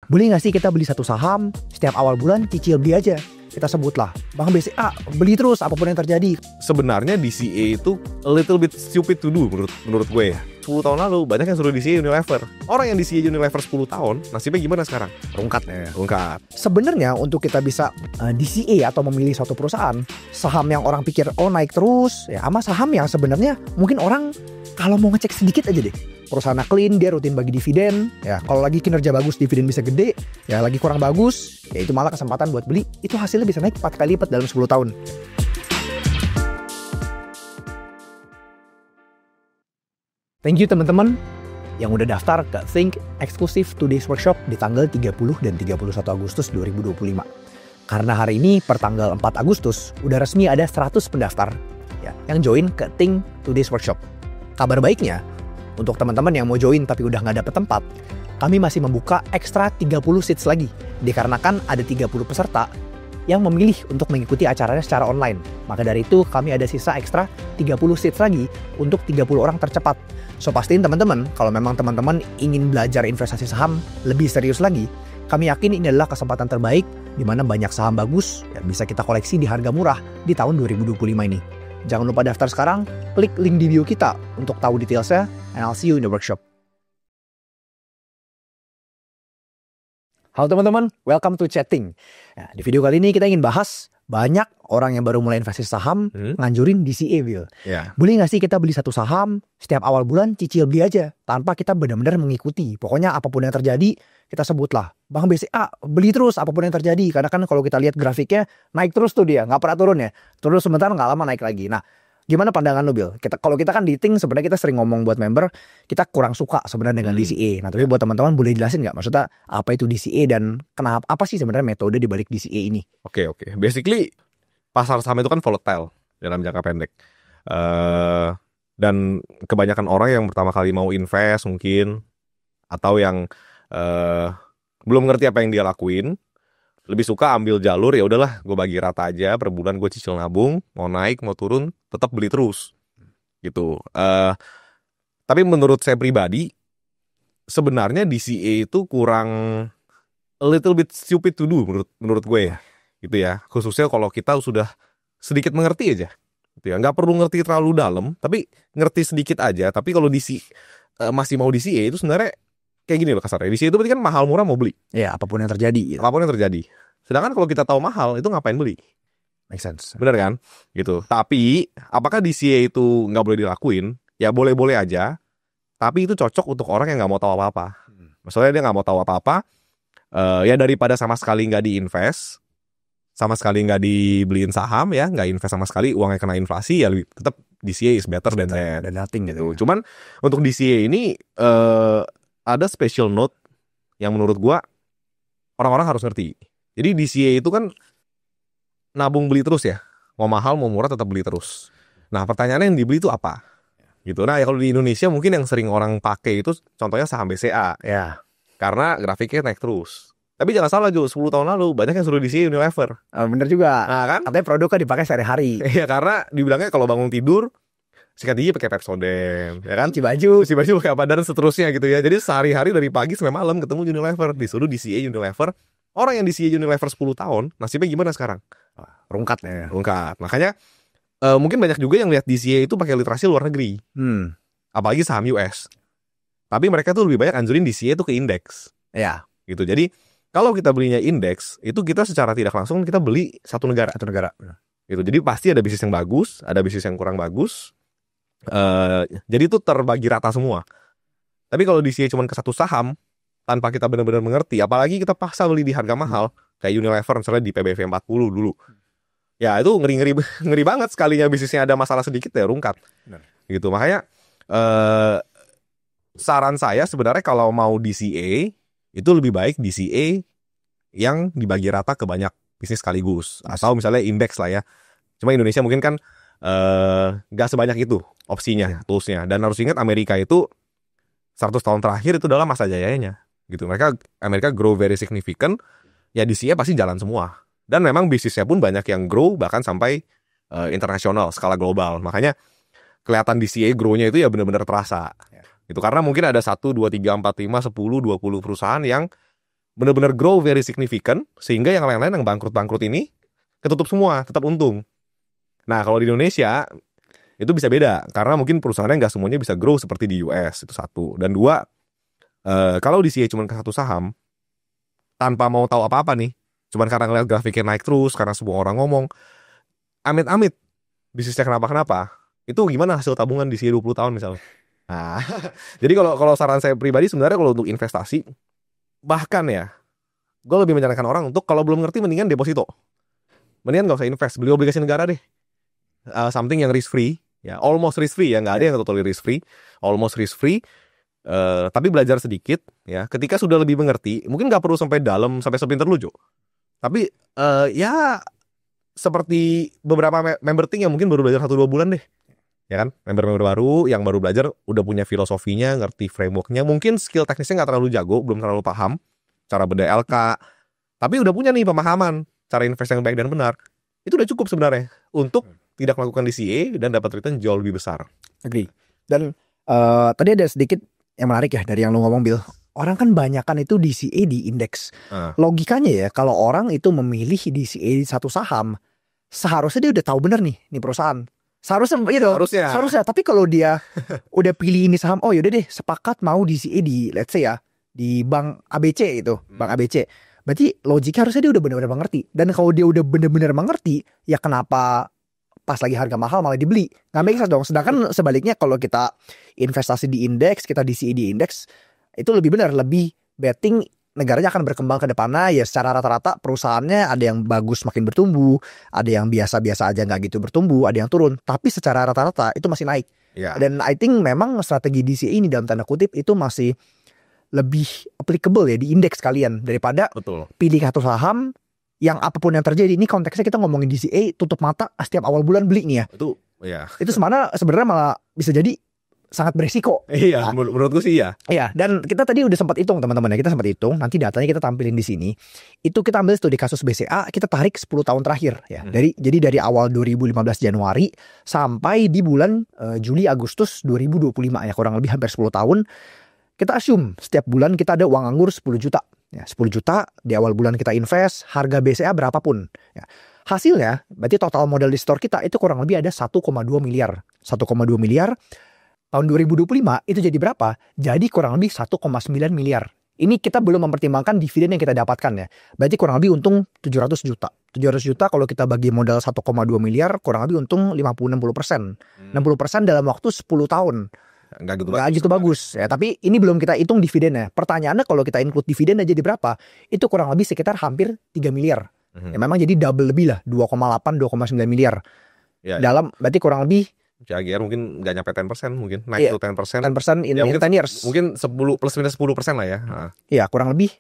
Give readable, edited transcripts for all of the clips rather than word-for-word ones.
Boleh nggak sih kita beli satu saham, setiap awal bulan cicil beli aja? Kita sebutlah, Bang BCA beli terus apapun yang terjadi. Sebenarnya DCA itu a little bit stupid to do menurut gue ya. 10 tahun lalu banyak yang suruh DCA Unilever. Orang yang DCA Unilever 10 tahun, nasibnya gimana sekarang? Rungkat. Sebenarnya untuk kita bisa DCA atau memilih suatu perusahaan, saham yang orang pikir naik terus, ya sama saham yang sebenarnya mungkin orang kalau mau ngecek sedikit aja deh. Perusahaannya clean, dia rutin bagi dividen. Ya, kalau lagi kinerja bagus, dividen bisa gede. Ya, lagi kurang bagus, ya itu malah kesempatan buat beli. Itu hasilnya bisa naik 4 kali lipat dalam 10 tahun. Thank you teman-teman yang udah daftar ke Think Exclusive Today's Workshop di tanggal 30 dan 31 Agustus 2025. Karena hari ini per tanggal 4 Agustus udah resmi ada 100 pendaftar ya, yang join ke Think Today's Workshop. Kabar baiknya, untuk teman-teman yang mau join tapi udah nggak dapet tempat, kami masih membuka ekstra 30 seats lagi. Dikarenakan ada 30 peserta yang memilih untuk mengikuti acaranya secara online. Maka dari itu kami ada sisa ekstra 30 seats lagi untuk 30 orang tercepat. So pastiin teman-teman, kalau memang teman-teman ingin belajar investasi saham lebih serius lagi, kami yakin ini adalah kesempatan terbaik di mana banyak saham bagus yang bisa kita koleksi di harga murah di tahun 2025 ini. Jangan lupa daftar sekarang, klik link di bio kita untuk tahu detailsnya, and I'll see you in the workshop. Halo teman-teman, welcome to Chatting. Nah, di video kali ini kita ingin bahas banyak orang yang baru mulai investasi saham nganjurin DCA, Bill. Yeah. Boleh nggak sih kita beli satu saham, setiap awal bulan cicil beli aja, tanpa kita benar-benar mengikuti. Pokoknya apapun yang terjadi, kita sebutlah, Bang BCA beli terus apapun yang terjadi. Karena kan kalau kita lihat grafiknya, naik terus tuh dia, nggak pernah turun ya. Turun sebentar, nggak lama naik lagi. Nah, gimana pandangan lo, Bill? Kalau kita kan di Think sebenarnya kita sering ngomong buat member, kita kurang suka sebenarnya dengan DCA. Nah, tapi buat teman-teman boleh jelasin nggak? Maksudnya apa itu DCA dan kenapa, apa sih sebenarnya metode di balik DCA ini? Oke. Basically, pasar saham itu kan volatile dalam jangka pendek. Dan kebanyakan orang yang pertama kali mau invest mungkin, atau yang belum ngerti apa yang dia lakuin, lebih suka ambil jalur ya udahlah gue bagi rata aja, per bulan gue cicil nabung, mau naik mau turun tetap beli terus gitu. Tapi menurut saya pribadi sebenarnya DCA itu kurang a little bit stupid to do menurut gue ya gitu ya, khususnya kalau kita sudah sedikit mengerti aja gitu ya, nggak perlu ngerti terlalu dalam tapi ngerti sedikit aja. Tapi kalau masih mau DCA itu sebenarnya kayak gini loh kasarnya. DCA itu berarti kan mahal murah mau beli. Ya, apapun yang terjadi. Gitu. Apapun yang terjadi. Sedangkan kalau kita tahu mahal, itu ngapain beli? Make sense. Bener kan? Gitu. Tapi, apakah DCA itu nggak boleh dilakuin? Ya boleh-boleh aja. Tapi itu cocok untuk orang yang nggak mau tahu apa-apa. Maksudnya dia nggak mau tahu apa-apa. Ya daripada sama sekali nggak diinvest, sama sekali nggak dibeliin saham ya, nggak invest sama sekali, uangnya kena inflasi, ya tetap DCA is better than nothing gitu. Cuman untuk DCA ini ada special note yang menurut gua orang-orang harus ngerti. Jadi DCA itu kan nabung beli terus ya. Mau mahal mau murah tetap beli terus. Nah, pertanyaannya yang dibeli itu apa? Gitu. Nah, ya kalau di Indonesia mungkin yang sering orang pakai itu contohnya saham BCA. Ya. Karena grafiknya naik terus. Tapi jangan salah Jo, 10 tahun lalu banyak yang suruh DCA Unilever. Bener juga. Nah, kan? Katanya produknya dipakai sehari-hari. Iya, karena dibilangnya kalau bangun tidur sikat gigi pakai Pepsodent, ya kan? Cuci baju pakai apa dan seterusnya gitu ya. Jadi sehari-hari dari pagi sampai malam ketemu Unilever, disuruh DCA Unilever. Orang yang DCA Unilever 10 tahun, nasibnya gimana sekarang? Rungkat ya. Rungkat. Makanya mungkin banyak juga yang lihat DCA itu pakai literasi luar negeri. Apalagi saham US. Tapi mereka tuh lebih banyak anjurin DCA itu ke indeks. Ya. Gitu. Jadi kalau kita belinya indeks, itu kita secara tidak langsung kita beli satu negara. Gitu. Jadi pasti ada bisnis yang bagus, ada bisnis yang kurang bagus. Jadi itu terbagi rata semua. Tapi kalau DCA cuma ke satu saham tanpa kita benar-benar mengerti, apalagi kita paksa beli di harga mahal kayak Unilever misalnya di PBV 40 dulu. Ya itu ngeri banget, sekalinya bisnisnya ada masalah sedikit ya rungkat. Gitu. Makanya saran saya sebenarnya kalau mau DCA itu lebih baik DCA yang dibagi rata ke banyak bisnis sekaligus, atau misalnya indeks lah ya. Cuma Indonesia mungkin kan gak sebanyak itu opsinya, toolsnya. Dan harus ingat Amerika itu 100 tahun terakhir itu adalah masa jayanya gitu. Amerika grow very significant. Ya DCA pasti jalan semua. Dan memang bisnisnya pun banyak yang grow bahkan sampai internasional, skala global. Makanya kelihatan DCA grow-nya itu ya benar-benar terasa. Itu karena mungkin ada 1, 2, 3, 4, 5, 10, 20 perusahaan yang benar-benar grow very significant, sehingga yang lain-lain yang bangkrut-bangkrut ini ketutup semua, tetap untung. Nah kalau di Indonesia itu bisa beda, karena mungkin perusahaannya nggak semuanya bisa grow seperti di US, itu satu. Dan dua, kalau DCA cuma ke satu saham, tanpa mau tahu apa-apa nih, cuman karena ngeliat grafiknya naik terus, karena semua orang ngomong, amit-amit bisnisnya kenapa-kenapa, itu gimana hasil tabungan DCA 20 tahun misalnya. Nah, jadi kalau saran saya pribadi sebenarnya kalau untuk investasi, bahkan ya, gue lebih menyarankan orang untuk kalau belum ngerti mendingan deposito. Mendingan gak usah invest, beli obligasi negara deh. Something yang risk free, ya almost risk free ya, nggak ada yang totally risk free, almost risk free. Tapi belajar sedikit ya. Ketika sudah lebih mengerti, mungkin nggak perlu sampai dalam sampai sepinter lu Jo. Tapi ya seperti beberapa member ting yang mungkin baru belajar 1-2 bulan deh. Ya kan, member-member baru yang baru belajar udah punya filosofinya, ngerti frameworknya, mungkin skill teknisnya nggak terlalu jago, belum terlalu paham cara beda LK, tapi udah punya nih pemahaman cara invest yang baik dan benar. Itu udah cukup sebenarnya untuk tidak melakukan DCA dan dapat return jauh lebih besar. Agree. Dan tadi ada sedikit yang menarik ya dari yang lu ngomong, Bill. Orang kan banyakan itu DCA di indeks. Logikanya ya, kalau orang itu memilih DCA di satu saham, seharusnya dia udah tahu bener nih perusahaan. Seharusnya gitu. Harusnya. Tapi kalau dia udah pilih ini saham, oh yaudah deh sepakat mau DCA di let's say ya di bank ABC itu, bank ABC. Berarti logiknya harusnya dia udah benar-benar mengerti. Dan kalau dia udah benar-benar mengerti, ya kenapa pas lagi harga mahal malah dibeli? Nggak make sense dong. Sedangkan sebaliknya kalau kita investasi di indeks, kita DCA di indeks, itu lebih benar, lebih betting negaranya akan berkembang ke depannya. Ya secara rata-rata perusahaannya ada yang bagus makin bertumbuh, ada yang biasa-biasa aja nggak gitu bertumbuh, ada yang turun. Tapi secara rata-rata itu masih naik. Dan I think memang strategi DCA ini dalam tanda kutip itu masih lebih applicable ya di indeks kalian daripada pilih satu saham yang apapun yang terjadi. Ini konteksnya kita ngomongin DCA, tutup mata setiap awal bulan beli nih ya. Itu sebenarnya malah bisa jadi sangat beresiko. Iya, menurutku sih ya. Iya, dan kita tadi udah sempat hitung teman-teman ya, kita sempat hitung. Nanti datanya kita tampilin di sini. Itu kita ambil studi kasus BCA, kita tarik 10 tahun terakhir ya. Jadi dari awal 2015 Januari sampai di bulan Juli Agustus 2025 ya, kurang lebih hampir 10 tahun. Kita assume setiap bulan kita ada uang anggur 10 juta. Ya, 10 juta di awal bulan kita invest, harga BCA berapapun. Ya. Hasilnya, berarti total modal di store kita itu kurang lebih ada 1,2 miliar. 1,2 miliar, tahun 2025 itu jadi berapa? Jadi kurang lebih 1,9 miliar. Ini kita belum mempertimbangkan dividen yang kita dapatkan ya. Berarti kurang lebih untung 700 juta. 700 juta kalau kita bagi modal 1,2 miliar, kurang lebih untung 50-60%. 60% dalam waktu 10 tahun. Nggak gitu bagus ya, tapi ini belum kita hitung dividennya. Pertanyaannya kalau kita include dividen aja di berapa, itu kurang lebih sekitar hampir 3 miliar. Ya memang jadi double lebih lah, 2,8-2,9 miliar dalam, berarti kurang lebih CAGR mungkin nggak nyampe 10%, mungkin naik tuh 10%. 10% in 10 years. Mungkin 10 plus minus 10% lah ya. Iya kurang lebih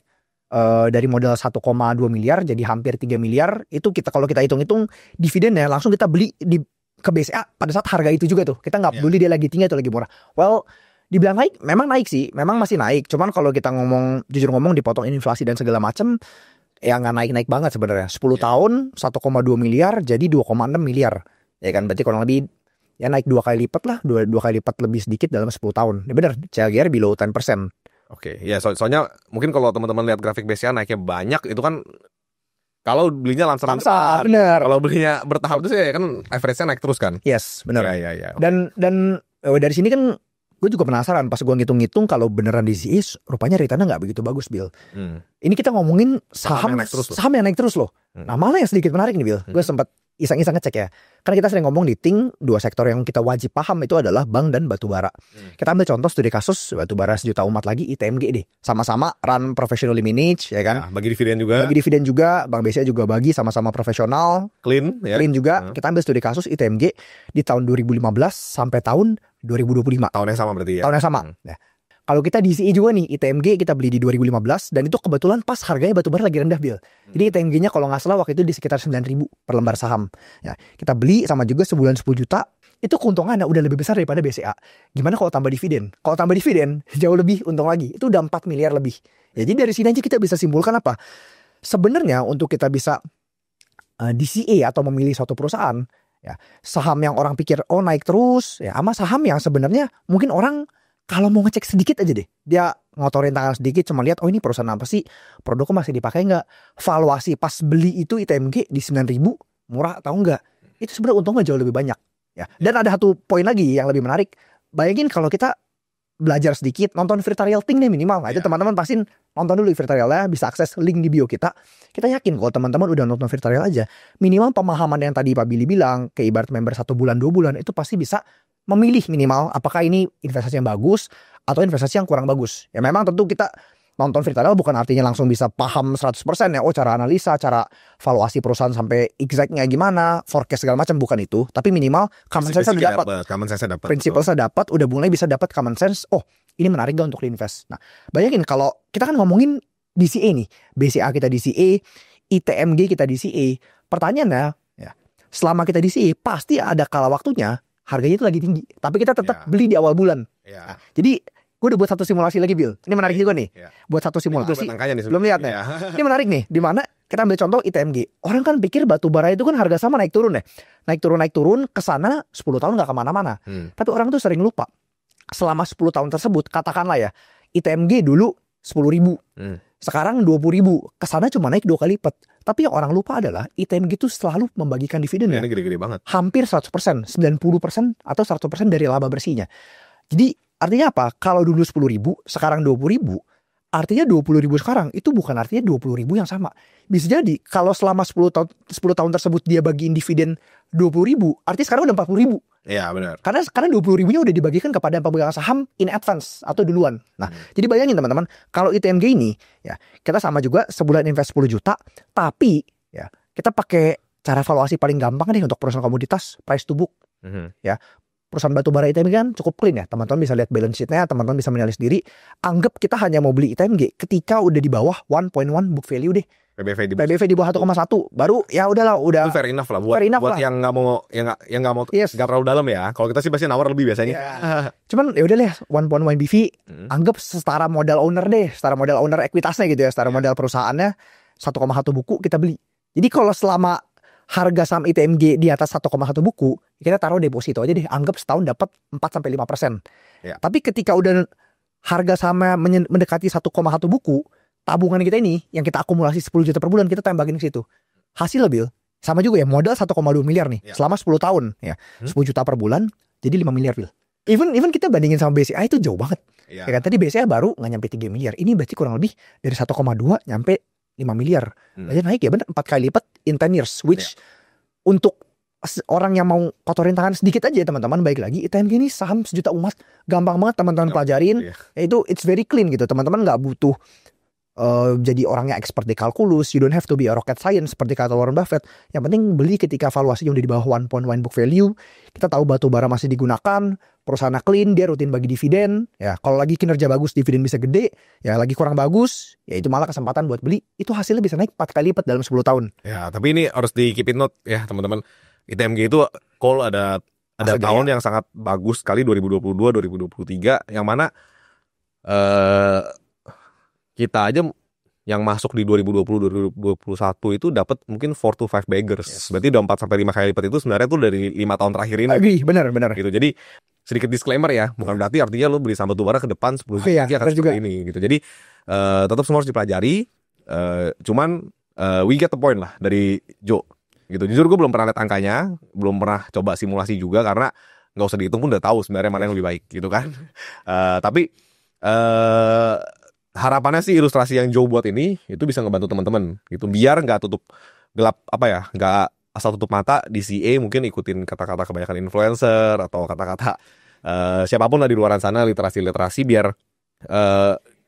dari modal 1,2 miliar jadi hampir 3 miliar. Itu kita kalau kita hitung-hitung dividennya langsung kita beli ke BCA pada saat harga itu juga tuh. Kita nggak peduli dia lagi tinggi atau lagi murah. Well, dibilang naik, memang naik sih. Memang masih naik. Cuman kalau kita jujur ngomong dipotong inflasi dan segala macam, ya nggak naik-naik banget sebenarnya. 10 tahun 1,2 miliar jadi 2,6 miliar. Ya kan berarti kurang lebih ya naik 2 kali lipat lah. 2 kali lipat lebih sedikit dalam 10 tahun. Ya benar, CAGR below 10%. Oke, ya soalnya mungkin kalau teman-teman lihat grafik BCA naiknya banyak, itu kan kalau belinya langsung bener. Kalau belinya bertahap itu sih kan average-nya naik terus kan. Yes, benar. Ya. Dan dari sini kan gue juga penasaran pas gue ngitung-ngitung kalau beneran di DCA rupanya return-nya nggak begitu bagus, Bill. Ini kita ngomongin saham yang naik terus loh. Nah malah yang sedikit menarik nih, Bill. Gue sempat iseng-iseng ngecek ya. Karena kita sering ngomong di Ting, 2 sektor yang kita wajib paham itu adalah bank dan batubara. Kita ambil contoh studi kasus batubara sejuta umat lagi, ITMG deh. Sama-sama run professionally managed ya kan. Bagi dividen juga. Bank BCA juga bagi, sama-sama profesional. Clean juga. Kita ambil studi kasus ITMG di tahun 2015 sampai tahun 2025. Tahun yang sama berarti ya. Tahun yang sama. Nah, kalau kita DCA juga nih, ITMG kita beli di 2015 dan itu kebetulan pas harganya batubara lagi rendah, Bill. Jadi ITMG-nya kalau nggak salah waktu itu di sekitar 9.000 per lembar saham. Ya, kita beli sama juga sebulan 10 juta, itu keuntungannya udah lebih besar daripada BCA. Gimana kalau tambah dividen? Kalau tambah dividen jauh lebih untung lagi. Itu udah 4 miliar lebih. Ya, jadi dari sini aja kita bisa simpulkan apa? Sebenarnya untuk kita bisa DCA atau memilih suatu perusahaan, ya, saham yang orang pikir naik terus, ya, sama saham yang sebenarnya mungkin orang kalau mau ngecek sedikit aja deh, dia ngotorin tangan sedikit, cuma lihat oh ini perusahaan apa sih, produknya masih dipakai nggak, valuasi pas beli itu ITMG di 9.000 murah atau enggak, itu sebenarnya untungnya jauh lebih banyak ya. Dan ada satu poin lagi yang lebih menarik, bayangin kalau kita belajar sedikit, nonton Virtual Thing deh minimal. Nah, itu teman-teman pasti nonton dulu Virtualnya, bisa akses link di bio kita. Kita yakin kalau teman-teman udah nonton Virtual aja, minimal pemahaman yang tadi Pak Billy bilang, kayak ibarat member 1 bulan 2 bulan, itu pasti bisa memilih minimal apakah ini investasi yang bagus atau investasi yang kurang bagus. Ya memang tentu kita nonton Virtual bukan artinya langsung bisa paham 100% ya, oh cara analisa, cara valuasi perusahaan sampai exactnya gimana, forecast segala macam, bukan itu. Tapi minimal common sense udah dapat. Common sense dapat. Prinsipalnya dapat, udah mulai bisa dapat common sense. Oh, ini menarik gak untuk diinvest. Nah, bayangin kalau kita kan ngomongin DCA nih, BCA kita DCA, ITMG kita DCA. Pertanyaannya, ya, selama kita DCA pasti ada kala waktunya harganya itu lagi tinggi, tapi kita tetap beli di awal bulan. Nah, jadi gue udah buat satu simulasi lagi, Bill. Ini menarik juga nih. Buat satu simulasi. Belum lihat nih. Ini menarik nih. Dimana kita ambil contoh ITMG. Orang kan pikir batu bara itu kan harga sama naik turun ya. Naik turun kesana 10 tahun gak kemana-mana. Tapi orang tuh sering lupa. Selama 10 tahun tersebut, katakanlah ya, ITMG dulu 10.000. Sekarang 20.000. Kesana cuma naik 2 kali lipat. Tapi yang orang lupa adalah ITMG itu selalu membagikan dividen ya. Ini gede-gede banget. Hampir 100%, 90% atau 100% dari laba bersihnya. Jadi artinya apa? Kalau dulu 10.000, sekarang 20.000, artinya 20.000 sekarang itu bukan artinya 20.000 yang sama. Bisa jadi kalau selama 10 tahun tersebut dia bagiin dividen 20.000, artinya sekarang udah 40.000. Iya benar. Karena 20.000-nya udah dibagikan kepada pemegang saham in advance atau duluan. Nah, jadi bayangin teman-teman, kalau ITMG ini ya kita sama juga sebulan invest 10 juta, tapi ya kita pakai cara valuasi paling gampang nih untuk perusahaan komoditas, price to book. Ya. Perusahaan batu bara ITMG kan cukup clean ya. Teman-teman bisa lihat balance sheet-nya, teman-teman bisa menilai sendiri. Anggap kita hanya mau beli ITMG ketika udah di bawah 1.1 book value deh. PBV di bawah 1,1 baru ya udahlah udah. Itu fair enough lah buat yang nggak mau nggak mau nggak terlalu dalam ya. Kalau kita sih pasti nawar lebih biasanya. Cuman ya udah deh 1.1 BV anggap setara modal owner deh, setara modal owner ekuitasnya gitu ya, setara modal perusahaannya 1,1 buku kita beli. Jadi kalau selama harga saham ITMG di atas 1,1 buku, kita taruh deposito aja deh, anggap setahun dapat 4-5%. Tapi ketika udah harga sahamnya mendekati 1,1 buku, tabungan kita ini yang kita akumulasi 10 juta per bulan kita tembakin ke situ. Hasil lebih sama juga ya, modal 1,2 miliar nih selama 10 tahun ya. 10 juta per bulan jadi 5 miliar, Bil. Even kita bandingin sama BCA itu jauh banget. Ya kan tadi BCA baru nggak nyampe 3 miliar. Ini berarti kurang lebih dari 1,2 nyampe 5 miliar. Aja naik ya benar 4 kali lipat in 10 years. Which untuk orang yang mau kotorin tangan sedikit aja teman-teman, baik lagi ITMG ini saham sejuta umat, gampang banget teman-teman pelajarin. Itu it's very clean gitu. Teman-teman nggak butuh jadi orangnya expert di kalkulus. You don't have to be a rocket science seperti kata Warren Buffett. Yang penting beli ketika valuasinya udah di bawah 1.1 book value. Kita tahu batu bara masih digunakan, perusahaannya clean, dia rutin bagi dividen. Ya, kalau lagi kinerja bagus dividen bisa gede, ya lagi kurang bagus, ya itu malah kesempatan buat beli. Itu hasilnya bisa naik 4 kali lipat dalam 10 tahun. Ya, tapi ini harus di keep in note ya, teman-teman. ITMG itu ada tahun yang sangat bagus sekali 2022, 2023 yang mana kita aja yang masuk di 2020 2021 itu dapat mungkin 4 to 5 baggers. Berarti udah 4 sampai 5 kali lipat itu sebenarnya tuh dari 5 tahun terakhir ini. Benar. Gitu. Jadi sedikit disclaimer ya, bukan berarti artinya lo beli saham batu bara ke depan 10 lagi akan seperti ini gitu. Jadi tetap semua harus dipelajari. Cuman we get the point lah dari Joe. Gitu. Jujur gue belum pernah lihat angkanya, belum pernah coba simulasi juga karena nggak usah dihitung pun udah tahu sebenarnya mana yang lebih baik gitu kan. Tapi harapannya sih ilustrasi yang Joe buat ini itu bisa ngebantu teman-teman gitu, biar nggak tutup gelap nggak asal tutup mata DCA, mungkin ikutin kata-kata kebanyakan influencer atau kata-kata siapapun lah di luaran sana, literasi biar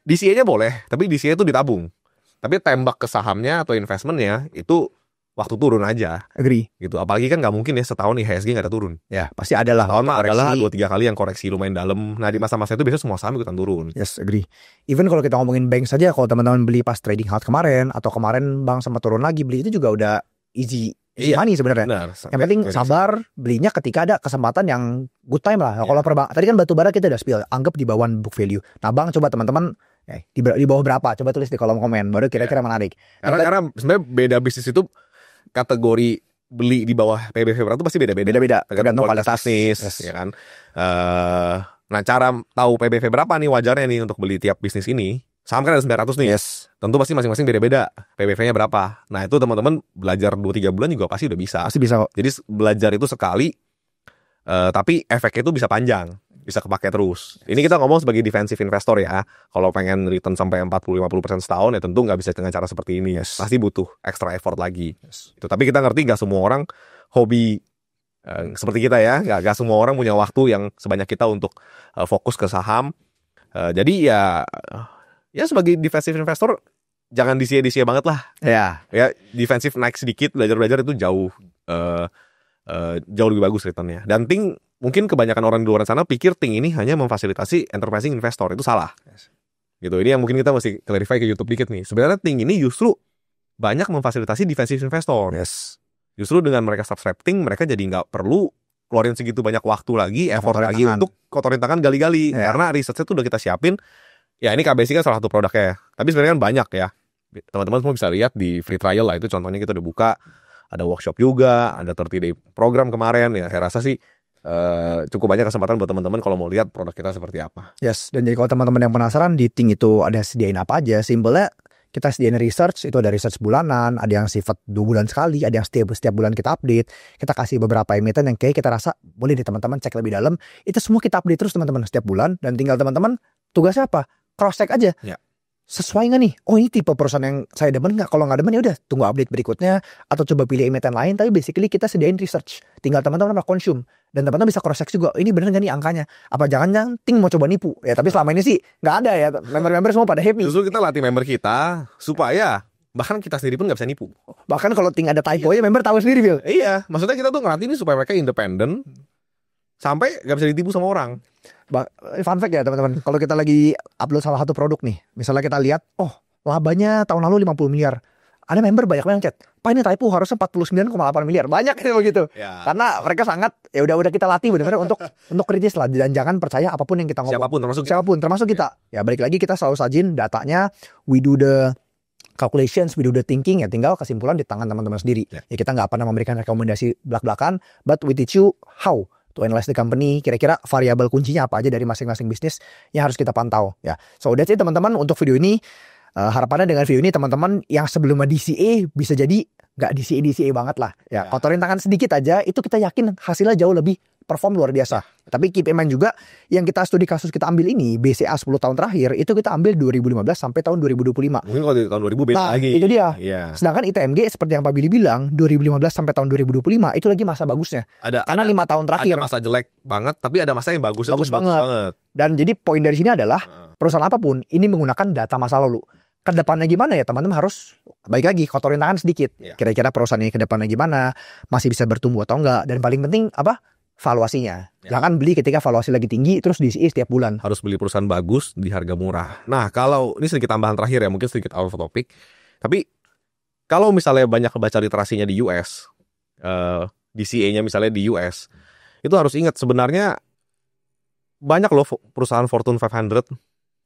DCA-nya boleh, tapi DCA itu ditabung, tapi tembak ke sahamnya atau investmentnya itu waktu turun aja. Agree. Gitu. Apalagi kan nggak mungkin ya setahun IHSG nggak ada turun. Ya pasti ada lah. Tahun mah adalah 2-3 kali yang koreksi lumayan dalam. Nah di masa-masa itu biasanya semua saham ikutan turun. Yes, agree. Even kalau kita ngomongin bank saja, kalau teman-teman beli pas trading halt kemarin atau kemarin bank sempat turun lagi, beli itu juga udah easy money sebenarnya. Yang penting sabar belinya ketika ada kesempatan yang good time lah. Kalau perbank tadi kan batu bara kita udah spill, anggap di bawah book value. Nah bang coba teman-teman di bawah berapa? Coba tulis di kolom komen. Baru kira-kira menarik. Karena sebenarnya beda bisnis itu kategori beli di bawah PBV berapa itu pasti beda-beda. Tergantung kualitas bisnis, ya kan. Nah, cara tahu PBV berapa nih wajarnya nih untuk beli tiap bisnis ini? Saham kan ada 900 nih. Yes. Tentu pasti masing-masing beda-beda. PBV-nya berapa? Nah, itu teman-teman belajar 2-3 bulan juga pasti udah bisa. Pasti bisa kok. Jadi belajar itu sekali, tapi efeknya itu bisa panjang. Bisa kepake terus. Ini kita ngomong sebagai defensive investor ya. Kalau pengen return sampai 40-50% setahun ya tentu nggak bisa dengan cara seperti ini. Yes. Pasti butuh extra effort lagi. Yes. Itu. Tapi kita ngerti nggak semua orang hobi seperti kita ya. Nggak semua orang punya waktu yang sebanyak kita untuk fokus ke saham. Jadi ya sebagai defensive investor jangan DCA banget lah. Ya. Ya defensif naik sedikit, belajar itu jauh lebih bagus returnnya. Dan Ting mungkin kebanyakan orang di luar sana pikir Ting ini hanya memfasilitasi enterprising investor, itu salah. Yes. Gitu. Ini yang mungkin kita mesti clarify ke YouTube dikit nih. Sebenarnya Ting ini justru banyak memfasilitasi defensive investor. Yes. Justru dengan mereka subscribe Ting, mereka jadi nggak perlu keluarin segitu banyak waktu lagi, effort lagi untuk kotorin tangan gali-gali. Ya. Karena risetnya tuh udah kita siapin. Ya ini KBC kan salah satu produknya. Tapi sebenarnya kan banyak ya. Teman-teman semua bisa lihat di free trial lah. Itu contohnya kita udah buka. Ada workshop juga. Ada 30 day program kemarin. Ya saya rasa sih cukup banyak kesempatan buat teman-teman kalau mau lihat produk kita seperti apa. Yes. Dan jadi kalau teman-teman yang penasaran di Ting itu ada sediain apa aja. Simpelnya kita sediain research. Itu ada research bulanan. Ada yang sifat 2 bulan sekali. Ada yang setiap bulan kita update. Kita kasih beberapa emiten yang kayak kita rasa boleh nih teman-teman cek lebih dalam. Itu semua kita update terus teman-teman setiap bulan. Dan tinggal teman-teman tugasnya apa? Cross check aja. Ya. Sesuai nggak nih? Oh ini tipe perusahaan yang saya demen nggak? Kalau nggak demen ya udah tunggu update berikutnya atau coba pilih emiten lain. Tapi basically kita sediain research. Tinggal teman-teman consume dan teman-teman bisa cross check juga. Ini bener nggak nih angkanya? Apa jangan-jangan Ting mau coba nipu? Ya tapi selama ini sih nggak ada ya. Member-member semua pada happy. Justru kita latih member kita supaya bahkan kita sendiri pun nggak bisa nipu. Bahkan kalau Ting ada typo ya member tahu sendiri Bill. Iya, maksudnya kita tuh ngelatih ini supaya mereka independen sampai nggak bisa ditipu sama orang. Fun fact ya teman-teman, kalau kita lagi upload salah satu produk nih, misalnya kita lihat, oh labanya tahun lalu 50 miliar. Ada member banyak yang chat, Pak ini typo harusnya 49,8 miliar. Banyak itu begitu. Ya. Karena mereka sangat ya udah kita latih benar-benar untuk kritis lah dan jangan percaya apapun yang kita ngomong. Siapapun termasuk kita. Ya balik lagi kita selalu sajin datanya, we do the calculations, we do the thinking, ya tinggal kesimpulan di tangan teman-teman sendiri. Ya kita nggak pernah memberikan rekomendasi belak-belakan, but we teach you how to analyze the company, kira-kira variabel kuncinya apa aja dari masing-masing bisnis yang harus kita pantau ya. So that's it teman-teman untuk video ini. Harapannya dengan video ini teman-teman yang sebelumnya DCA bisa jadi nggak DCA banget lah ya. Kotorin tangan sedikit aja itu kita yakin hasilnya jauh lebih perform luar biasa. Tapi keep in mind juga yang kita studi kasus kita ambil ini BCA 10 tahun terakhir itu kita ambil 2015 sampai tahun 2025. Mungkin kalau di tahun 2000 beda lagi. Itu dia. Yeah. Sedangkan ITMG seperti yang Pak Billy bilang 2015 sampai tahun 2025 itu lagi masa bagusnya. Karena 5 tahun terakhir. Ada masa jelek banget tapi ada masa yang bagus banget. Dan jadi poin dari sini adalah perusahaan apapun ini menggunakan data masa lalu. Kedepannya gimana ya teman-teman harus baik lagi kotorin tangan sedikit. Kira-kira perusahaan ini kedepannya gimana, masih bisa bertumbuh atau enggak. Dan paling penting apa? Valuasinya. Jangan beli ketika valuasi lagi tinggi terus diisi setiap bulan. Harus beli perusahaan bagus di harga murah. Nah kalau ini sedikit tambahan terakhir ya, mungkin sedikit out of topic. Tapi kalau misalnya banyak baca literasinya di US, DCA-nya misalnya di US, itu harus ingat sebenarnya banyak loh perusahaan Fortune 500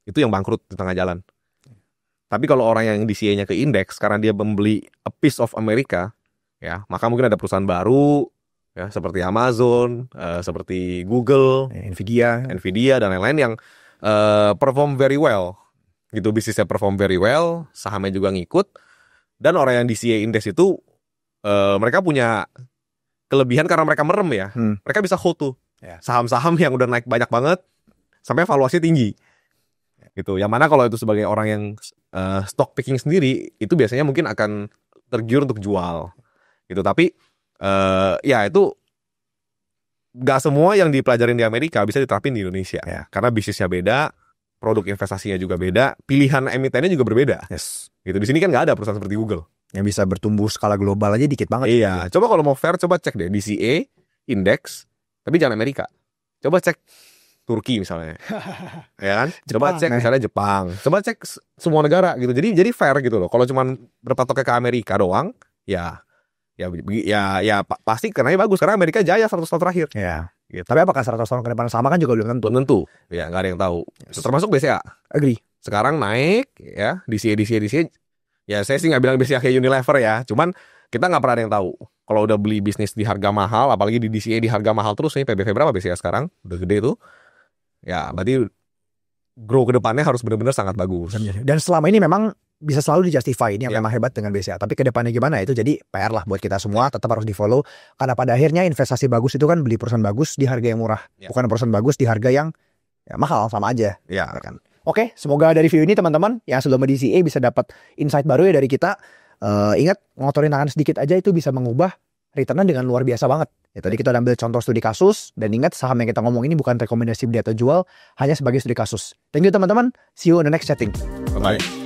itu yang bangkrut di tengah jalan. Tapi kalau orang yang DCA-nya ke indeks karena dia membeli a piece of America, ya maka mungkin ada perusahaan baru ya seperti Amazon, seperti Google, Nvidia dan lain-lain yang perform very well. Gitu bisnisnya perform very well, sahamnya juga ngikut. Dan orang yang DCA indeks itu mereka punya kelebihan karena mereka merem ya. Mereka bisa hold tuh saham-saham yang udah naik banyak banget sampai valuasi tinggi. Gitu. Yang mana kalau itu sebagai orang yang stock picking sendiri itu biasanya mungkin akan tergiur untuk jual. Gitu. Tapi ya itu gak semua yang dipelajarin di Amerika bisa diterapin di Indonesia. Karena bisnisnya beda, produk investasinya juga beda, pilihan emitennya juga berbeda. Gitu. Di sini kan gak ada perusahaan seperti Google yang bisa bertumbuh skala global aja dikit banget. Iya, coba kalau mau fair coba cek deh DCA, indeks, tapi jangan Amerika. Coba cek Turki misalnya, ya kan? Coba cek misalnya Jepang, coba cek semua negara gitu. Jadi fair gitu loh. Kalau cuma berpatoknya ke Amerika doang, ya pasti karena bagus karena Amerika jaya 100 tahun terakhir. Ya. Gitu. Tapi apakah 100 tahun ke depan sama kan juga belum tentu. Belum tentu. Ya nggak ada yang tahu. Termasuk BCA. Agree. Sekarang naik ya DCA. Ya saya sih nggak bilang BCA kayak Unilever ya. Cuman kita nggak pernah ada yang tahu. Kalau udah beli bisnis di harga mahal, apalagi di DCA di harga mahal terus nih, PBV berapa BCA sekarang? Udah gede tuh. ya berarti grow ke depannya harus benar-benar sangat bagus. Dan selama ini memang bisa selalu dijustify ini yang Ya. memang hebat dengan BCA. Tapi ke depannya gimana itu jadi PR lah buat kita semua, tetap harus di follow. Karena pada akhirnya investasi bagus itu kan beli perusahaan bagus di harga yang murah. Ya. Bukan perusahaan bagus di harga yang ya, mahal, sama aja. Ya. Ya kan? Oke, semoga dari video ini teman-teman yang sebelum di DCA bisa dapat insight baru ya dari kita. Ingat, ngotorin tangan sedikit aja itu bisa mengubah returnnya dengan luar biasa banget. Ya, tadi kita udah ambil contoh studi kasus, dan ingat saham yang kita ngomong ini bukan rekomendasi beli atau jual, hanya sebagai studi kasus. Thank you teman-teman, see you on the next chatting. Bye-bye.